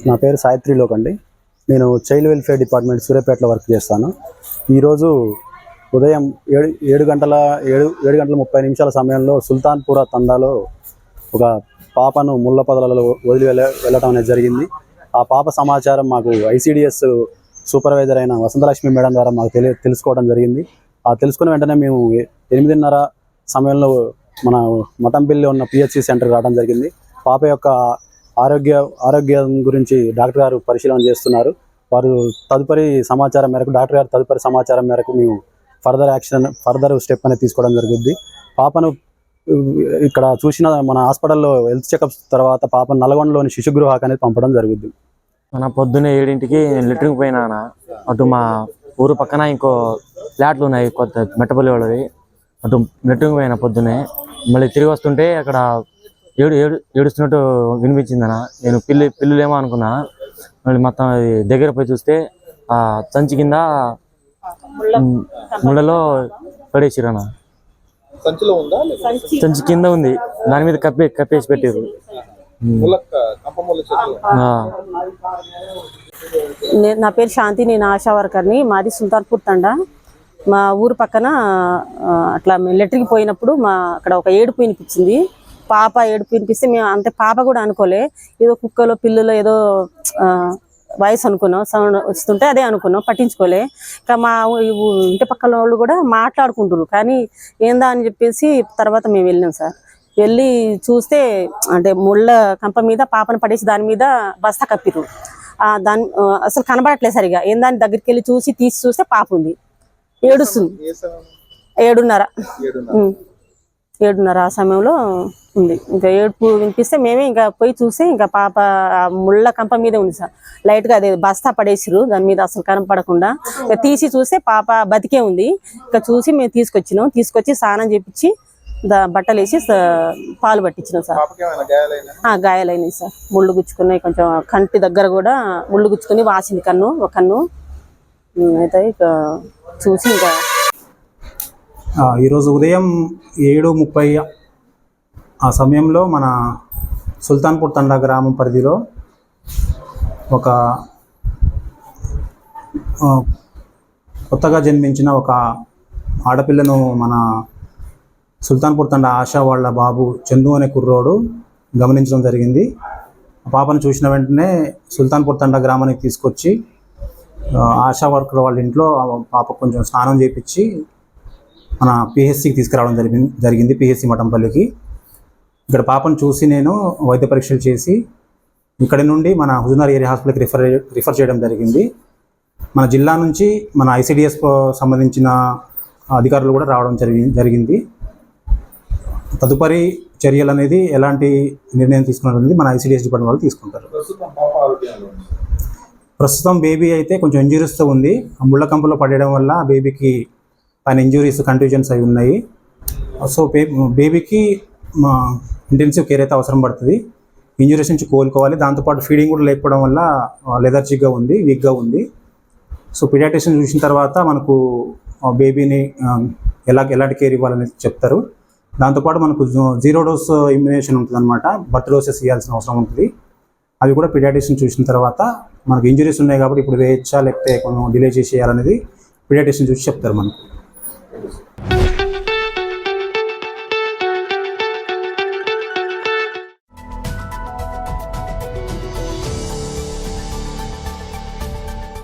నా పేరు సాయిత్రిలోక్ అండి. నేను చైల్డ్ వెల్ఫేర్ డిపార్ట్మెంట్ సూర్యాపేటలో వర్క్ చేస్తాను. ఈరోజు ఉదయం 7:30 సమయంలో సుల్తాన్పురా తండాలో ఒక పాపను ముళ్ళ పొదలలో వదిలి వెళ్ళటం అనేది జరిగింది. ఆ పాప సమాచారం మాకు ఐసిడిఎస్ సూపర్వైజర్ అయిన వసంతలక్ష్మి మేడం ద్వారా మాకు తెలుసుకోవడం జరిగింది. ఆ తెలుసుకున్న వెంటనే మేము 8:30 సమయంలో మన మఠంపల్లి ఉన్న పిహెచ్సి సెంటర్కి రావడం జరిగింది. పాప యొక్క ఆరోగ్యం గురించి డాక్టర్ గారు పరిశీలన చేస్తున్నారు. వారు తదుపరి సమాచారం మేరకు మేము ఫర్దర్ స్టెప్ అనేది తీసుకోవడం జరుగుద్ది. పాపను ఇక్కడ చూసిన మన హాస్పిటల్లో హెల్త్ చెకప్ తర్వాత పాపను నల్గొండలోని శిశుగృహాకి అనేది పంపడం జరుగుద్ది. మన పొద్దున్నే 7ంటికి నేను లెటరింగ్ పోయినా. అటు మా ఊరు పక్కన ఇంకో ఫ్లాట్లు ఉన్నాయి, కొత్త మెట్టపల్లి వాళ్ళవి. అటు లెటరింగ్ పోయినా పొద్దున్నే. మళ్ళీ తిరిగి వస్తుంటే అక్కడ ఏడుస్తున్నట్టు వినిపించిందన్న. నేను పిల్లులేమో అనుకున్నా. మళ్ళీ మొత్తం అది దగ్గర పోయి చూస్తే ఆ సంచి కింద ముళ్ళలో పడేసిరన్న. సంచి కింద ఉంది, దాని మీద కప్పేసి పెట్టారు. నా పేరు శాంతి, నేను ఆశా వర్కర్ని. మాది సుల్తాన్పూర్ తండా. మా ఊరు పక్కన అట్లా లెటర్కి పోయినప్పుడు అక్కడ ఒక ఏడుపు వినిపించింది. పాప ఏడుపు వినిపిస్తే మేము అంతే పాప కూడా అనుకోలే, ఏదో కుక్కలో పిల్లులో ఏదో వాయిస్ అనుకున్నాం, సౌండ్ వస్తుంటే అదే అనుకున్నాం, పట్టించుకోలే. ఇంకా మా ఇంటి పక్కన వాళ్ళు కూడా మాట్లాడుకుంటారు, కానీ ఏందా అని చెప్పేసి తర్వాత మేము వెళ్ళినాం సార్. వెళ్ళి చూస్తే అంటే ముళ్ళ కంప మీద పాపను పడేసి దాని మీద బస్తా కప్పిరు. దాని అసలు కనబడట్లేదు సరిగా. ఏందాని దగ్గరికి వెళ్ళి తీసి చూస్తే పాప ఉంది, ఏడుస్తుంది. 7:30 ఆ సమయంలో ఉంది. ఇంకా ఏడుపు వినిపిస్తే మేమే ఇంకా పోయి చూస్తే ఇంకా పాప ముళ్ళ కంప మీద ఉంది సార్. లైట్గా అదే బస్తా పడేసిరు, దాని మీద అసలు కనపడకుండా. ఇంకా తీసి చూస్తే పాప బతికే ఉంది. ఇంకా చూసి మేము తీసుకొచ్చి స్నానం చేపించి బట్టలు వేసి పాలు పట్టించినాం సార్. గాయాలైనాయి సార్, ముళ్ళు గుచ్చుకున్నాయి. కొంచెం కంటి దగ్గర కూడా ముళ్ళు గుచ్చుకుని వాసింది ఒక కన్ను. అయితే ఇక చూసి ఇంకా ఈరోజు ఉదయం 7:30 ఆ సమయంలో మన సుల్తాన్పూర్ తండా గ్రామం పరిధిలో ఒక కొత్తగా జన్మించిన ఒక ఆడపిల్లను మన సుల్తాన్పూర్ తండా ఆశా వాళ్ళ బాబు చందు అనే కుర్రోడు గమనించడం జరిగింది. ఆ పాపను చూసిన వెంటనే సుల్తాన్పూర్ తండా గ్రామానికి తీసుకొచ్చి ఆశా వర్కర్ వాళ్ళ ఇంట్లో పాప కొంచెం స్నానం చేయించి మన పిహెచ్సికి తీసుకురావడం జరిగింది, పిహెచ్సి మఠంపల్లికి. ఇక్కడ పాపను చూసి నేను వైద్య పరీక్షలు చేసి ఇక్కడి నుండి మన హుజూర్నగర్ ఏరియా హాస్పిటల్కి రిఫర్ చేయడం జరిగింది. మన జిల్లా నుంచి మన ఐసిడిఎస్ సంబంధించిన అధికారులు కూడా రావడం జరిగింది. తదుపరి చర్యలు అనేది ఎలాంటి నిర్ణయం తీసుకున్నది మన ఐసిడిఎస్ డిపార్ట్మెంట్ వాళ్ళు తీసుకుంటారు. ప్రస్తుతం బేబీ అయితే కొంచెం ఇంజురీస్తో ఉంది. ముళ్ళ కంపలో పడడం వల్ల బేబీకి పైన ఇంజురీస్, కంట్యూజన్స్ అవి ఉన్నాయి. సో బేబీకి ఇంటెన్సివ్ కేర్ అయితే అవసరం పడుతుంది. ఇంజురీస్ నుంచి కోలుకోవాలి. దాంతోపాటు ఫీడింగ్ కూడా లేకపోవడం వల్ల లెథర్జిక్గా ఉంది, వీక్గా ఉంది. సో పీడియాట్రిషియన్ చూసిన తర్వాత మనకు బేబీని ఎలాంటి కేర్ ఇవ్వాలనేది చెప్తారు. దాంతోపాటు మనకు 0 డోస్ ఇమ్యునేషన్ ఉంటుంది అనమాట. బర్త్ డోసెస్ ఇవ్వాల్సిన అవసరం ఉంటుంది. అవి కూడా పీడియాట్రిషియన్ చూసిన తర్వాత మనకు ఇంజురీస్ ఉన్నాయి కాబట్టి ఇప్పుడు వేయచ్చా లేకపోతే కొంచెం డిలే చేసి చేయాలనేది పీడియాట్రిషియన్ చూసి చెప్తారు మనకు.